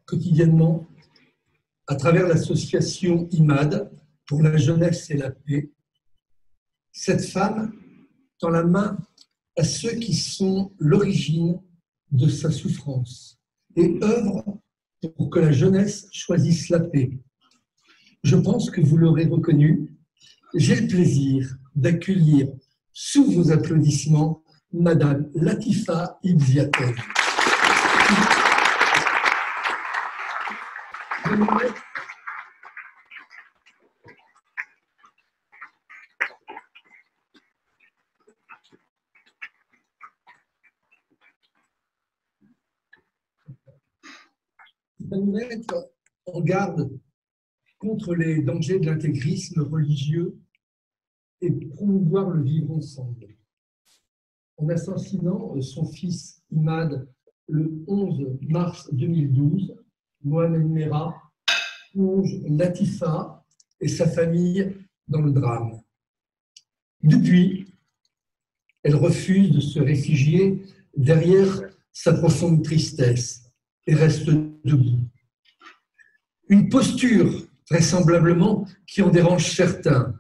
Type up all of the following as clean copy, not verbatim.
quotidiennement à travers l'association IMAD pour la jeunesse et la paix. Cette femme tend la main à ceux qui sont l'origine de sa souffrance et œuvre pour que la jeunesse choisisse la paix. Je pense que vous l'aurez reconnu. J'ai le plaisir d'accueillir sous vos applaudissements Madame Latifa Ibn-Ziaten. Ça nous mettre en garde contre les dangers de l'intégrisme religieux et promouvoir le vivre ensemble. En assassinant son fils Imad le 11 mars 2012, Mohamed Merah plonge Latifa et sa famille dans le drame. Depuis, elle refuse de se réfugier derrière sa profonde tristesse et reste debout. Une posture, vraisemblablement, qui en dérange certains,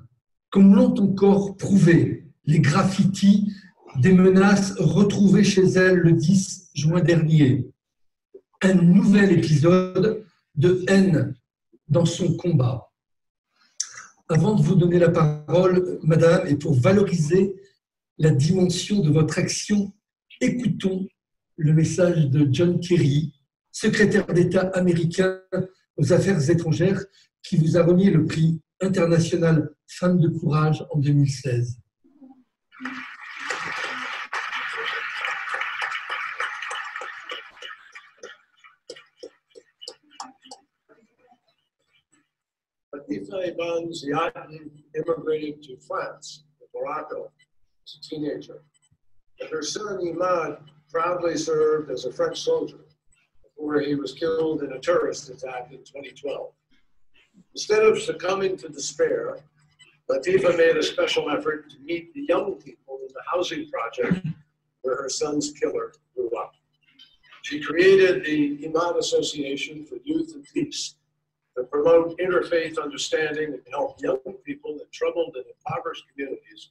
comme l'ont encore prouvé les graffitis des menaces retrouvées chez elle le 10 juin dernier. Un nouvel épisode de haine dans son combat. Avant de vous donner la parole, Madame, et pour valoriser la dimension de votre action, écoutons le message de John Kerry, secrétaire d'État américain aux Affaires étrangères, qui vous a remis le prix international Femme de courage en 2016. Latifa Ibn-Ziaten immigrated to France, Morocco, as a teenager. And her son Imad proudly served as a French soldier before he was killed in a terrorist attack in 2012. Instead of succumbing to despair, Latifa made a special effort to meet the young people in the housing project where her son's killer grew up. She created the Imad Association for Youth and Peace to promote interfaith understanding and help young people in troubled and impoverished communities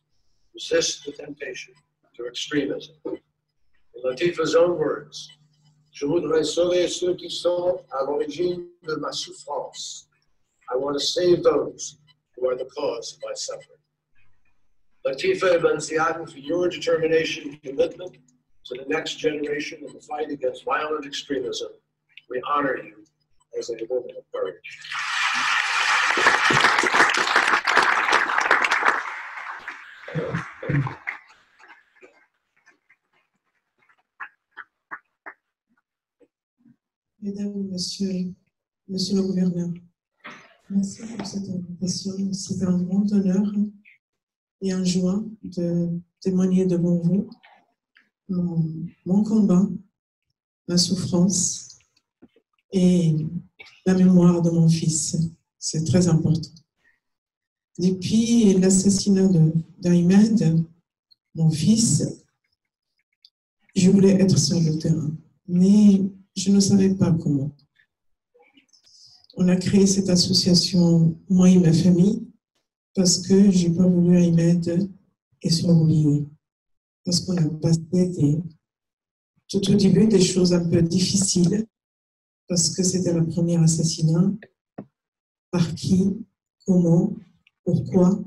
resist the temptation to extremism. In Latifa's own words, je voudrais sauver ceux qui sont à l'origine de ma souffrance. I want to save those who are the cause of my suffering. Latifa Ibn-Ziaten, for your determination and commitment to the next generation in the fight against violent extremism, we honor you as a woman of courage. Mesdames, Monsieur le gouverneur, merci pour cette invitation. C'est un grand honneur et une joie de témoigner devant vous mon combat, ma souffrance et la mémoire de mon fils. C'est très important. Depuis l'assassinat d'Ahmed, mon fils, je voulais être sur le terrain, mais je ne savais pas comment. On a créé cette association, moi et ma famille, parce que je n'ai pas voulu Ahmed et soit oublié. Parce qu'on a passé tout au début des choses un peu difficiles, parce que c'était le premier assassinat. Par qui, comment, pourquoi.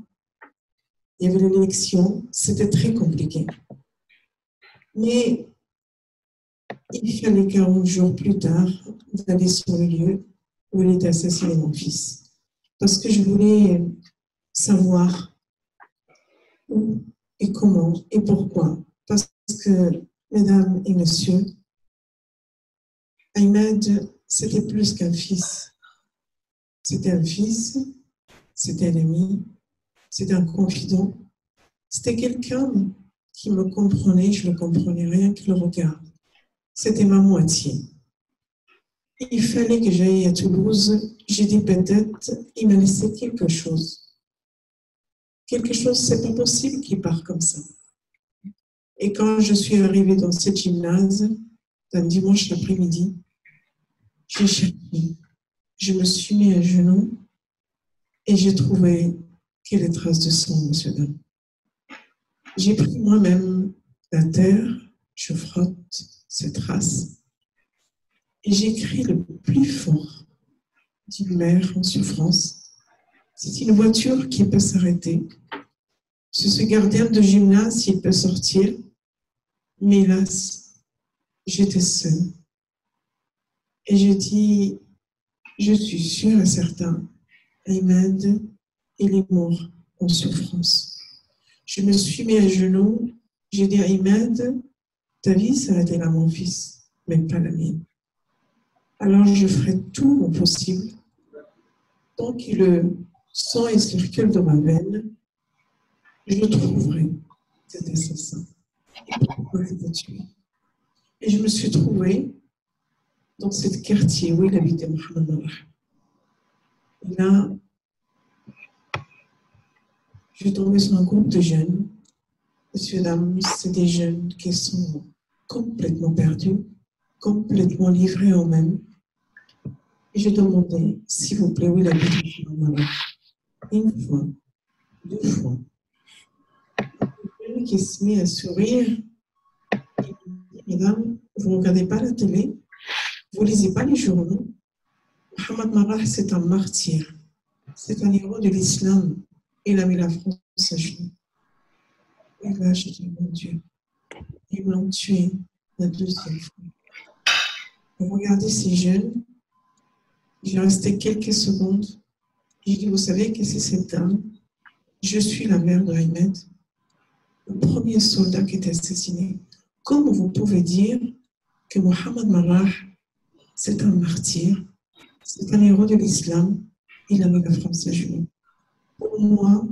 Il y avait l'élection, c'était très compliqué. Mais il fallait 40 jours plus tard d'aller sur le lieu où il était assassiné, mon fils. Parce que je voulais savoir où et comment et pourquoi. Parce que, mesdames et messieurs, Ahmed, c'était plus qu'un fils. C'était un fils, c'était un ami, c'était un confident. C'était quelqu'un qui me comprenait, je ne comprenais rien que le regard. C'était ma moitié. Il fallait que j'aille à Toulouse. J'ai dit peut-être, il m'a laissé quelque chose. Quelque chose, c'est pas possible qu'il parte comme ça. Et quand je suis arrivée dans ce gymnase, un dimanche après-midi, J'ai cherché, je me suis mis à genoux et j'ai trouvé qu'il y a des traces de sang, monsieur Dame. J'ai pris moi-même la terre, je frotte ces traces et j'écris le plus fort d'une mère en souffrance. C'est une voiture qui peut s'arrêter. C'est ce gardien de gymnase qui peut sortir. Mais hélas, j'étais seule. Et je dis, je suis sûre et certain, Ahmed, il est mort en souffrance. Je me suis mis à genoux, j'ai dit à Ahmed, ta vie s'arrêtera là, mon fils, mais pas la mienne. Alors je ferai tout mon possible. Tant que le sang circule dans ma veine, je trouverai cet assassin. Et pourquoi je l'ai tué? Et je me suis trouvée dans ce quartier où il habitait Mohamed Marah. Et là, je suis tombée sur un groupe de jeunes. Messieurs, dames, c'est des jeunes qui sont complètement perdus, complètement livrés en eux-mêmes. Et je demandais, s'il vous plaît, où il habite Mohamed Marah. Une fois, deux fois. Une qui se met à sourire. Mesdames, vous ne regardez pas la télé, vous ne lisez pas les journaux. Mohamed Marah, c'est un martyr. C'est un héros de l'islam. Il a mis la France à genoux. Et là, je dis, mon Dieu, ils l'ont tué la deuxième fois. Regardez ces jeunes. J'ai resté quelques secondes. J'ai dit, vous savez que c'est cette dame? Je suis la mère de Ahmed, le premier soldat qui était assassiné. Comment vous pouvez dire que Mohamed Marah, c'est un martyr, c'est un héros de l'islam, il a mis la France à genoux? Pour moi,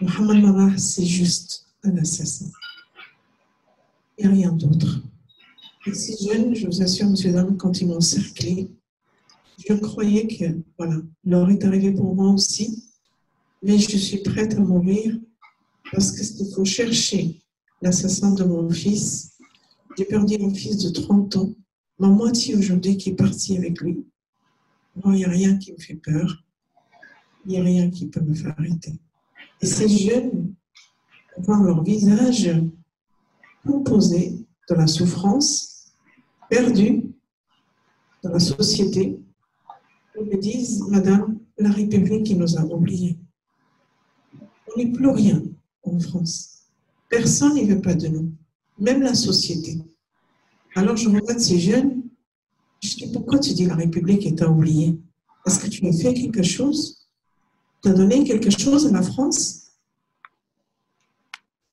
Mohamed Marah, c'est juste un assassin. Et rien d'autre. Et ces jeunes, je vous assure, monsieur, dames, quand ils m'ont encerclé, je croyais que, voilà, l'heure est arrivée pour moi aussi, mais je suis prête à mourir parce qu'il faut chercher l'assassin de mon fils. J'ai perdu mon fils de 30 ans, ma moitié aujourd'hui qui est partie avec lui. Moi, il n'y a rien qui me fait peur. Il n'y a rien qui peut me faire arrêter. Et ces jeunes, voir leur visage composé de la souffrance, perdu dans la société, ils me disent, Madame, la République qui nous a oubliés. On n'est plus rien en France. Personne ne veut pas de nous, même la société. Alors je regarde ces jeunes, je dis, pourquoi tu dis la République t'a oublié? Est-ce que tu as fait quelque chose? Tu as donné quelque chose à la France?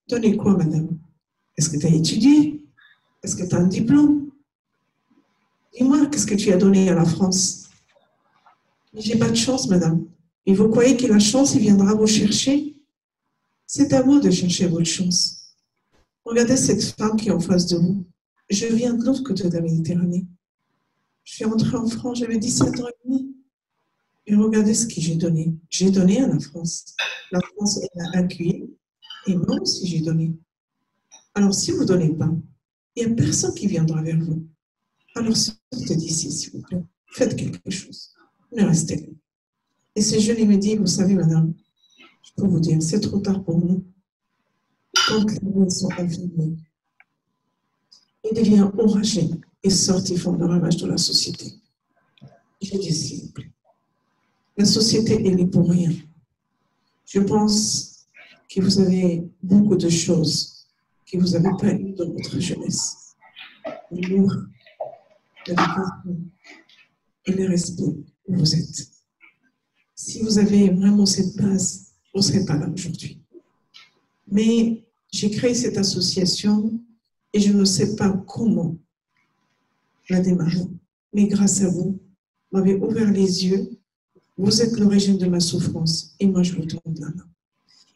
Donné quoi, madame? Est-ce que tu as étudié? Est-ce que tu as un diplôme? Dis-moi, qu'est-ce que tu as donné à la France? J'ai pas de chance, madame. Et vous croyez que la chance, il viendra vous chercher? C'est à vous de chercher votre chance. Regardez cette femme qui est en face de vous. Je viens de l'autre côté de la Méditerranée. Je suis entrée en France, j'avais 17 ans et demi. Et regardez ce que j'ai donné. J'ai donné à la France. La France, elle a accueilli. Et moi aussi, j'ai donné. Alors, si vous ne donnez pas, il n'y a personne qui viendra vers vous. Alors, sortez d'ici, s'il vous plaît. Faites quelque chose. Ne restez pas. Et ce jeune, il me dit, vous savez, madame, je peux vous dire, c'est trop tard pour nous. Quand les gens sont enfermés, il devient enragé et sortent, ils font le ravage de la société. Je dis, s'il vous plaît. La société, elle est pour rien. Je pense que vous avez beaucoup de choses que vous n'avez pas eues dans votre jeunesse. L'amour, l'éducation et le respect où vous êtes. Si vous avez vraiment cette base, vous ne serez pas là aujourd'hui. Mais j'ai créé cette association et je ne sais pas comment la démarrer. Mais grâce à vous, vous m'avez ouvert les yeux. Vous êtes l'origine de ma souffrance et moi je vous tourne la main.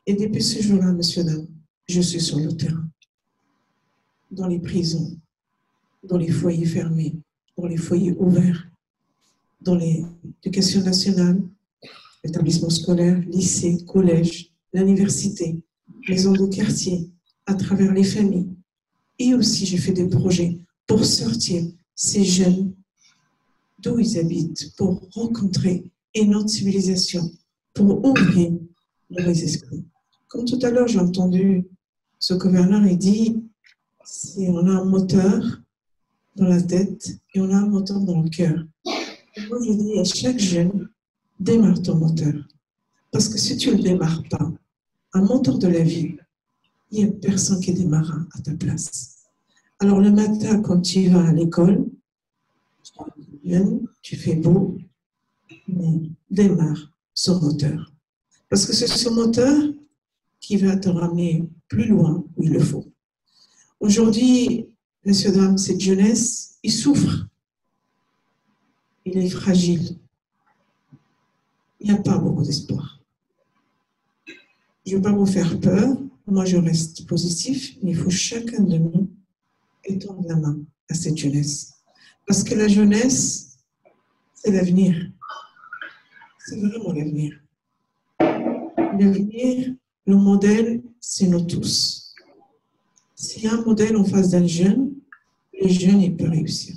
Et depuis ce jour-là, monsieur, dame, je suis sur le terrain, dans les prisons, dans les foyers fermés, dans les foyers ouverts, dans l'éducation nationale, l'établissement scolaire, lycée, collège, l'université, maison de quartier, à travers les familles. Et aussi, j'ai fait des projets pour sortir ces jeunes d'où ils habitent pour rencontrer une autre civilisation, pour ouvrir leurs esprits. Comme tout à l'heure, j'ai entendu ce gouverneur, il dit, si on a un moteur dans la tête et on a un moteur dans le cœur. Et moi, je dis à chaque jeune, démarre ton moteur. Parce que si tu ne le démarres pas, un moteur de la vie, il n'y a personne qui démarrera à ta place. Alors le matin, quand tu vas à l'école, tu fais beau, mais démarre ce moteur. Parce que c'est ce moteur qui va te ramener plus loin où il le faut. Aujourd'hui, messieurs, dames, cette jeunesse, il souffre. Il est fragile. Il n'y a pas beaucoup d'espoir. Je ne veux pas vous faire peur. Moi, je reste positif, mais il faut chacun de nous étendre la main à cette jeunesse. Parce que la jeunesse, c'est l'avenir. C'est vraiment l'avenir. L'avenir, le modèle, c'est nous tous. S'il y a un modèle en face d'un jeune, le jeune, il peut réussir.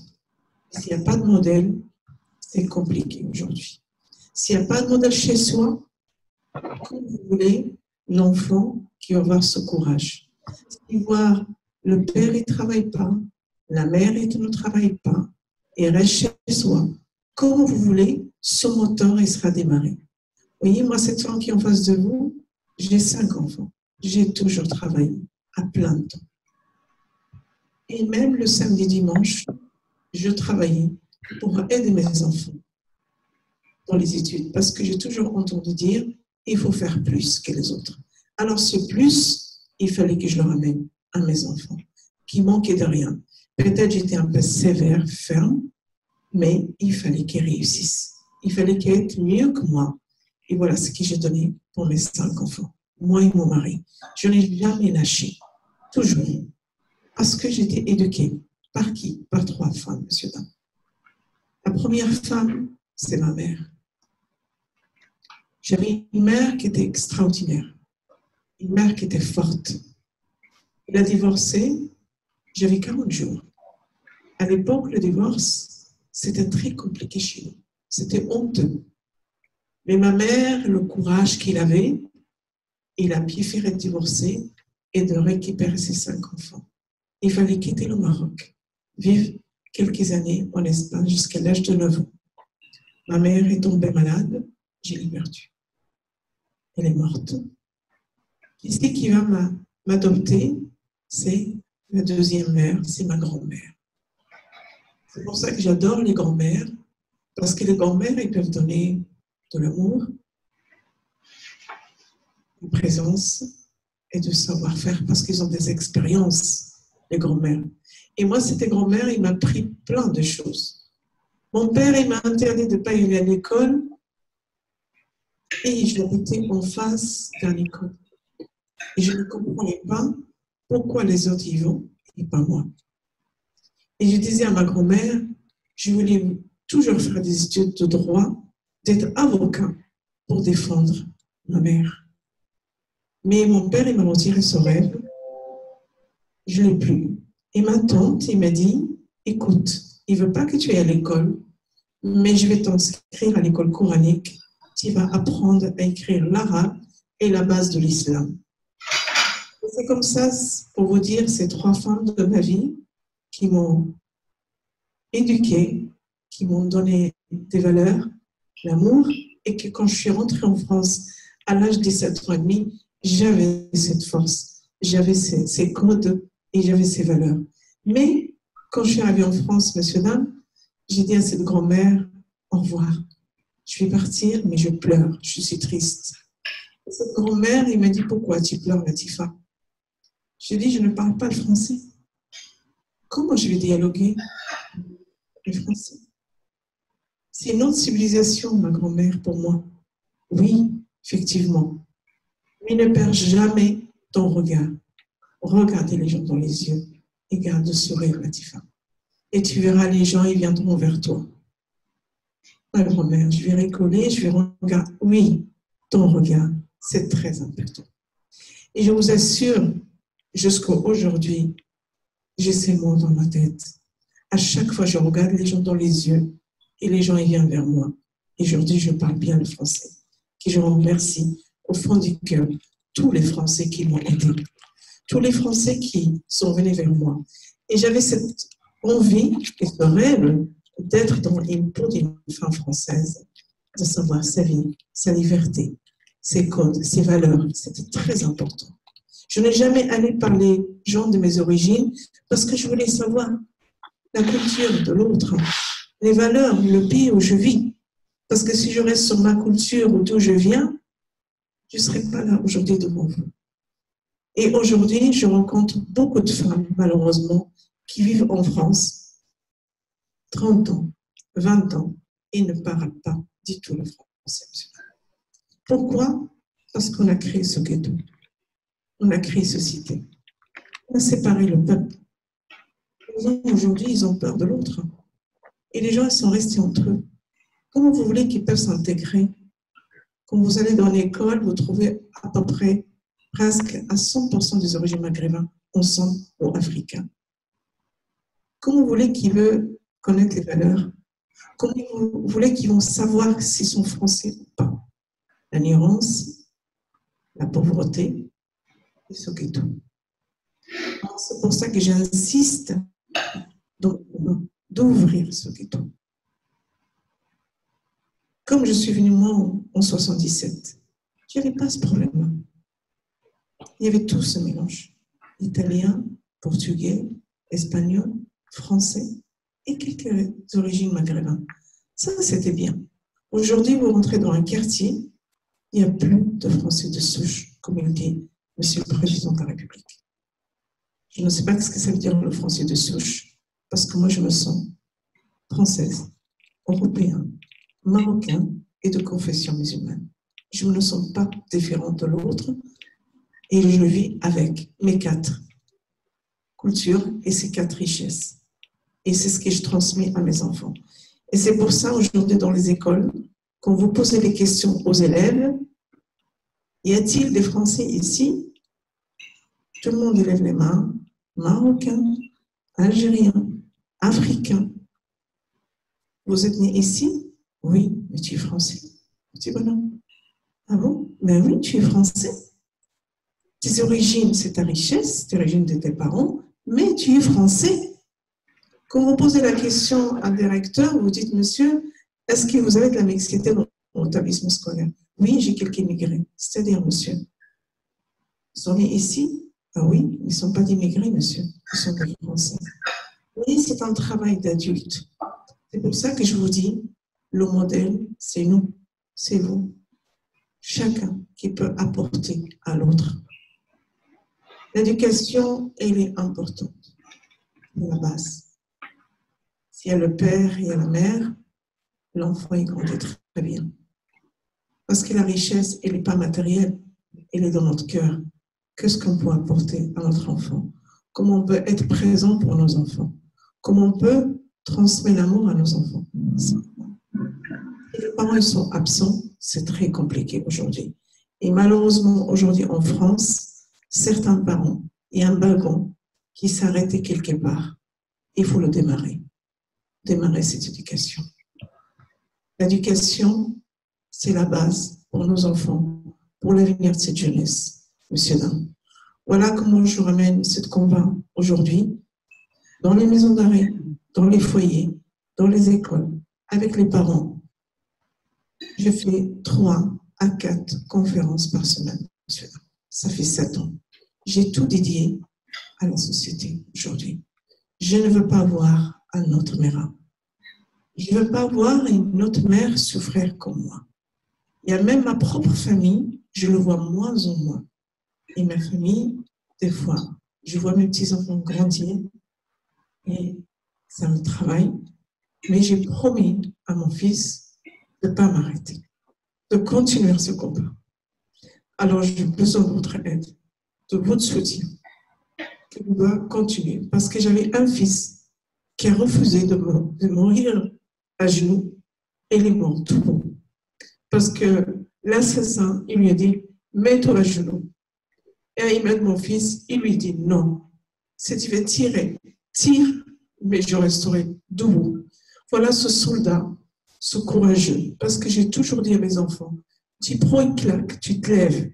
S'il n'y a pas de modèle, c'est compliqué aujourd'hui. S'il n'y a pas de modèle chez soi, comme vous voulez, l'enfant qui va avoir ce courage. Si voir le père, il ne travaille pas, la mère, il ne travaille pas, et reste chez soi, comme vous voulez, ce moteur, il sera démarré. Vous voyez, moi, cette femme qui est en face de vous, j'ai 5 enfants. J'ai toujours travaillé à plein de temps. Et même le samedi, dimanche, je travaillais pour aider mes enfants dans les études. Parce que j'ai toujours entendu dire, il faut faire plus que les autres. Alors, ce plus, il fallait que je le ramène à mes enfants, qui manquaient de rien. Peut-être j'étais un peu sévère, ferme, mais il fallait qu'ils réussissent. Il fallait qu'ils aient mieux que moi. Et voilà ce que j'ai donné pour mes 5 enfants, moi et mon mari. Je n'ai jamais lâché, toujours. Parce que j'étais éduquée. Par qui? Par 3 femmes, monsieur, dame. La première femme, c'est ma mère. J'avais une mère qui était extraordinaire. Une mère qui était forte. Elle a divorcé, j'avais 40 jours. À l'époque, le divorce, c'était très compliqué chez nous. C'était honteux. Mais ma mère, le courage qu'il avait, il a préféré divorcer et de récupérer ses 5 enfants. Il fallait quitter le Maroc, vivre quelques années en Espagne jusqu'à l'âge de 9 ans. Ma mère est tombée malade, je l'ai perdue. Elle est morte. Et ce qui va m'adopter, c'est ma deuxième mère, c'est ma grand-mère. C'est pour ça que j'adore les grands-mères, parce que les grands-mères, ils peuvent donner de l'amour, de présence et de savoir-faire, parce qu'ils ont des expériences, les grands-mères. Et moi, cette grand-mère, il m'a appris plein de choses. Mon père, il m'a interdit de ne pas aller à l'école, et j'habitais en face d'un école. Et je ne comprenais pas pourquoi les autres y vont et pas moi. Et je disais à ma grand-mère, je voulais toujours faire des études de droit, d'être avocat pour défendre ma mère. Mais mon père, il m'a retiré ce rêve. Je ne l'ai plus. Et ma tante, il m'a dit, écoute, il ne veut pas que tu ailles à l'école, mais je vais t'inscrire à l'école coranique. Tu vas apprendre à écrire l'arabe et la base de l'islam. C'est comme ça, pour vous dire, ces 3 femmes de ma vie qui m'ont éduquée, qui m'ont donné des valeurs, l'amour, et que quand je suis rentrée en France à l'âge de 17 ans et demi, j'avais cette force, j'avais ces codes et j'avais ces valeurs. Mais quand je suis arrivée en France, messieurs, dames, j'ai dit à cette grand-mère, au revoir. Je vais partir, mais je pleure, je suis triste. Et cette grand-mère, il m'a dit, pourquoi tu pleures, Latifa? Je dis, je ne parle pas le français. Comment je vais dialoguer le français? C'est une autre civilisation, ma grand-mère, pour moi. Oui, effectivement. Mais ne perds jamais ton regard. Regardez les gens dans les yeux et garde le sourire, Latifa. Et tu verras les gens, ils viendront vers toi. Ma grand-mère, je vais rigoler, je vais regarder. Oui, ton regard, c'est très important. Et je vous assure, jusqu'à aujourd'hui, j'ai ces mots dans ma tête. À chaque fois, je regarde les gens dans les yeux Et les gens, ils viennent vers moi. Et aujourd'hui, je parle bien le français. Et je remercie au fond du cœur tous les Français qui m'ont aidé, tous les Français qui sont venus vers moi. Et j'avais cette envie et ce rêve d'être dans une peau d'une femme française, de savoir sa vie, sa liberté, ses codes, ses valeurs. C'était très important. Je n'ai jamais allé par les gens de mes origines parce que je voulais savoir la culture de l'autre, les valeurs, le pays où je vis. Parce que si je reste sur ma culture ou d'où je viens, je ne serais pas là aujourd'hui devant vous. Et aujourd'hui, je rencontre beaucoup de femmes, malheureusement, qui vivent en France 30 ans, 20 ans, et ne parlent pas du tout le français. Pourquoi? Parce qu'on a créé ce ghetto. On a créé ce cité. On a séparé le peuple. Les gens, aujourd'hui, ils ont peur de l'autre. Et les gens, ils sont restés entre eux. Comment vous voulez qu'ils peuvent s'intégrer? Quand vous allez dans l'école, vous trouvez à peu près presque à 100% des origines maghrébins ensemble ou africains. Comment vous voulez qu'ils veulent connaître les valeurs? Comment vous voulez qu'ils vont savoir s'ils sont français ou pas? L'ignorance, la pauvreté et ce ghetto. C'est pour ça que j'insiste d'ouvrir ce ghetto. Comme je suis venue moi en 77, il n'y avait pas ce problème-là. Il y avait tout ce mélange. Italien, portugais, espagnol, français et quelques origines maghrébines. Ça, c'était bien. Aujourd'hui, vous rentrez dans un quartier, il n'y a plus de Français de souche, comme il dit Monsieur le Président de la République. Je ne sais pas ce que ça veut dire le Français de souche, parce que moi, je me sens française, européenne, marocain et de confession musulmane. Je ne me sens pas différente de l'autre et je vis avec mes 4 cultures et ces 4 richesses. Et c'est ce que je transmets à mes enfants. Et c'est pour ça, aujourd'hui, dans les écoles, quand vous posez des questions aux élèves, y a-t-il des Français ici? Tout le monde lève les mains, Marocains, Algériens, Africains. Vous êtes né ici? Oui, mais tu es français. Je dis, bon non. Ah bon? Ben oui, tu es français. Tes origines, c'est ta richesse, tes origines de tes parents, mais tu es français. Quand vous posez la question à un directeur, vous dites, monsieur, est-ce que vous avez de la mixité dans mon établissement scolaire? Oui, j'ai quelques immigrés. C'est-à-dire, monsieur, ils sont nés ici? Ah oui, ils ne sont pas d'immigrés, monsieur. Ils sont des Français. Mais c'est un travail d'adulte. C'est pour ça que je vous dis, le modèle, c'est nous, c'est vous. Chacun qui peut apporter à l'autre. L'éducation, elle est importante. C'est la base. S'il y a le père, il y a la mère, l'enfant, il grandit très bien. Parce que la richesse, elle n'est pas matérielle, elle est dans notre cœur. Qu'est-ce qu'on peut apporter à notre enfant? Comment on peut être présent pour nos enfants? Comment on peut transmettre l'amour à nos enfants? Si les parents ils sont absents, c'est très compliqué aujourd'hui. Et malheureusement, aujourd'hui en France, certains parents, il y a un wagon qui s'arrête quelque part. Il faut le démarrer. Démarrer cette éducation. L'éducation, c'est la base pour nos enfants, pour l'avenir de cette jeunesse, monsieur Dam. Voilà comment je ramène ce combat aujourd'hui dans les maisons d'arrêt, dans les foyers, dans les écoles, avec les parents. Je fais 3 à 4 conférences par semaine, monsieur Dam. Ça fait 7 ans. J'ai tout dédié à la société aujourd'hui. Je ne veux pas voir un autre mère. Je ne veux pas voir une autre mère souffrir comme moi. Il y a même ma propre famille, je le vois moins en moins. Et ma famille, des fois, je vois mes petits-enfants grandir et ça me travaille. Mais j'ai promis à mon fils de ne pas m'arrêter, de continuer ce combat. Alors, j'ai besoin de votre aide, de votre soutien. Je dois continuer parce que j'avais un fils qui a refusé de mourir à genoux et il est mort tout bon. Parce que l'assassin, il lui a dit, mets-toi à genoux. Et il met mon fils, il lui dit non. Si tu veux tirer, tire, mais je resterai debout. Voilà ce soldat sois courageux. Parce que j'ai toujours dit à mes enfants, tu prends une claque, tu te lèves.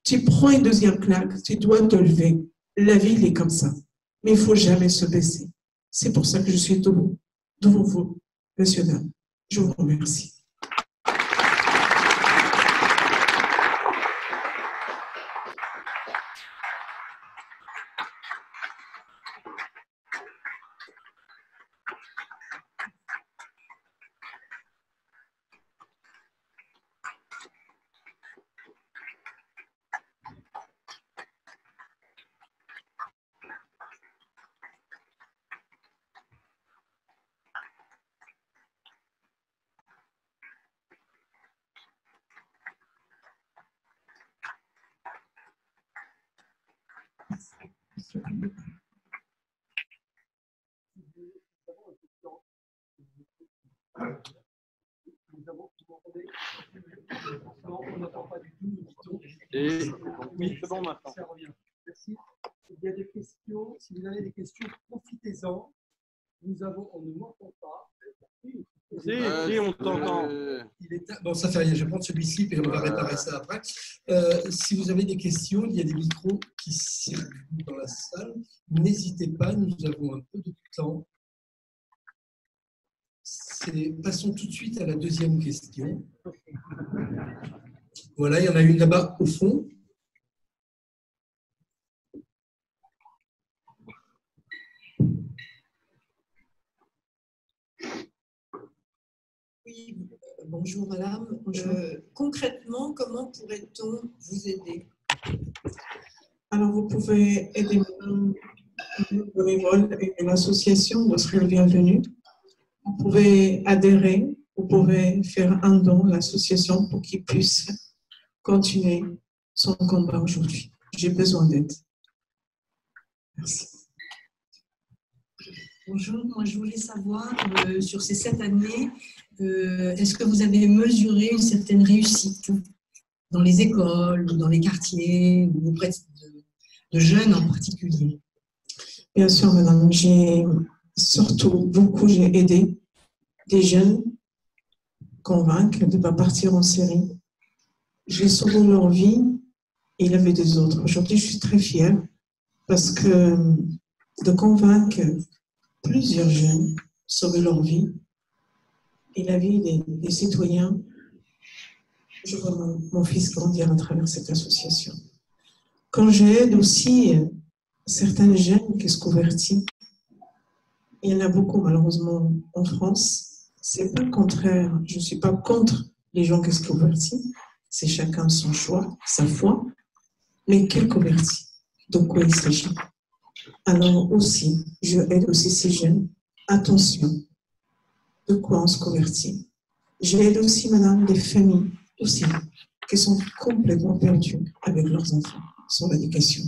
Tu prends une deuxième claque, tu dois te lever. La vie, elle est comme ça. Mais il ne faut jamais se baisser. C'est pour ça que je suis debout devant vous, messieurs, dames. Je vous remercie. Oui, c'est bon maintenant. Ça revient. Merci. Il y a des questions. Si vous avez des questions, profitez-en. On ne m'entend pas. Si, on t'entend. Bon, ça fait rien. Je vais prendre celui-ci et on va réparer ça après. Si vous avez des questions, il y a des micros qui circulent dans la salle. N'hésitez pas, nous avons un peu de temps. Passons tout de suite à la deuxième question. Voilà, il y en a une là-bas au fond. Oui, bonjour madame. Bonjour. Concrètement, comment pourrait-on vous aider? Alors, vous pouvez aider madame bénévole et l'association, vous serez le bienvenu. Vous pouvez adhérer, vous pouvez faire un don à l'association pour qu'il puisse continuer son combat aujourd'hui. J'ai besoin d'aide. Merci. Bonjour, moi je voulais savoir, sur ces 7 années, est-ce que vous avez mesuré une certaine réussite dans les écoles, ou dans les quartiers, ou auprès de jeunes en particulier? Bien sûr, madame, j'ai aidé des jeunes convaincre de ne pas partir en série. J'ai sauvé leur vie et la vie des autres. Aujourd'hui, je suis très fière parce que de convaincre plusieurs jeunes, sauver leur vie et la vie des citoyens, je vois mon fils grandir à travers cette association. Quand j'aide aussi certains jeunes qui se convertissent, il y en a beaucoup malheureusement en France, c'est pas le contraire, je ne suis pas contre les gens qui se convertissent, c'est chacun son choix, sa foi, mais quel converti? De quoi il s'agit? Alors aussi, je aide aussi ces jeunes, attention, de quoi on se convertit. J'aide aussi, madame, des familles aussi, qui sont complètement perdues avec leurs enfants sur l'éducation.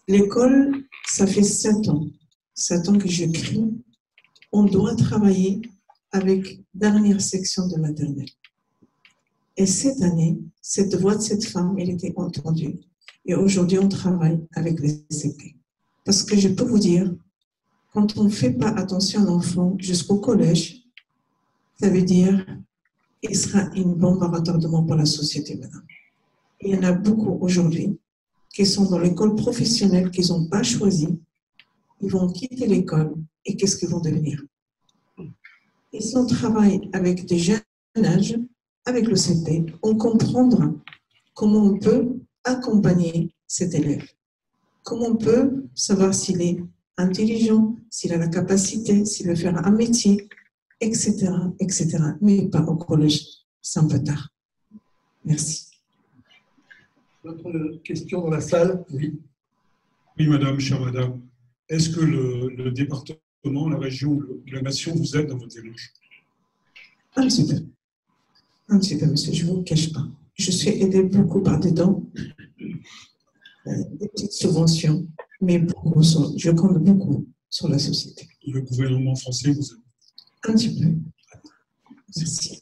L'école, ça fait 7 ans. 7 ans que je crie, on doit travailler avec dernière section de maternelle. Et cette année, cette voix de cette femme, elle était entendue. Et aujourd'hui, on travaille avec les CP. Parce que je peux vous dire, quand on ne fait pas attention à l'enfant jusqu'au collège, ça veut dire qu'il sera une bombe à retardement pour la société, madame. Il y en a beaucoup aujourd'hui qui sont dans l'école professionnelle qu'ils n'ont pas choisi. Ils vont quitter l'école et qu'est-ce qu'ils vont devenir? Et si on travaille avec des jeunes âges, avec le CP, on comprendra comment on peut accompagner cet élève. Comment on peut savoir s'il est intelligent, s'il a la capacité, s'il veut faire un métier, etc., etc. Mais pas au collège, c'est un peu tard. Merci. D'autres questions dans la salle? Oui. Oui, madame, chère madame. Est-ce que le département, la région, la nation vous aide dans votre démarche? Un petit peu. Un petit peu, monsieur, je ne vous cache pas. Je suis aidée beaucoup par des dons, des petites subventions, mais beaucoup je compte beaucoup sur la société. Le gouvernement français vous aide? Un petit peu. Merci.